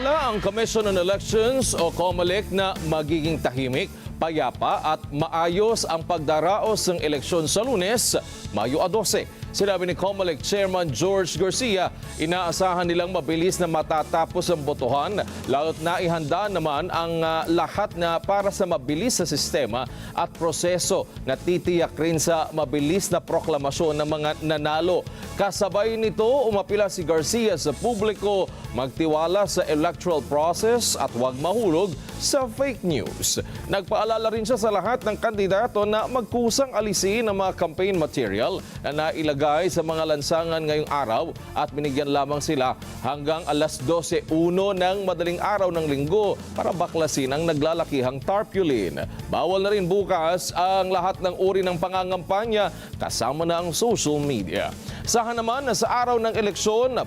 Iniwala ang Commission on Elections o COMELEC na magiging tahimik, payapa at maayos ang pagdaraos ng eleksyon sa Lunes, Mayo 12. Sinabi ni COMELEC Chairman George Garcia, inaasahan nilang mabilis na matatapos ang botohan, lalo't naihanda naman ang lahat na para sa mabilis na sistema at proseso na titiyak rin sa mabilis na proklamasyon ng mga nanalo. Kasabay nito, umapila si Garcia sa publiko, magtiwala sa electoral process at huwag mahulog sa fake news. Nagpaalala rin siya sa lahat ng kandidato na magkusang alisin ang mga campaign material na nailagay sa mga lansangan ngayong araw at binigyan lamang sila hanggang alas 12:01 ng madaling araw ng linggo para baklasin ang naglalakihang tarpaulin. Bawal na rin bukas ang lahat ng uri ng pangangampanya kasama na ang social media. Sahan naman na sa araw ng eleksyon,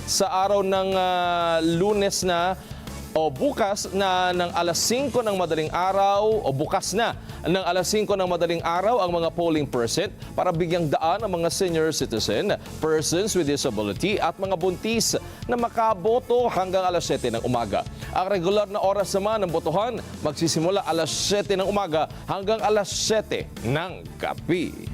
sa araw ng Lunes na o bukas na ng alas 5 ng madaling araw o bukas na ng alas 5 ng madaling araw ang mga polling percent para bigyang daan ang mga senior citizen, persons with disability at mga buntis na makaboto hanggang alas 7 ng umaga. Ang regular na oras naman ng botohan magsisimula alas 7 ng umaga hanggang alas 7 ng gabi.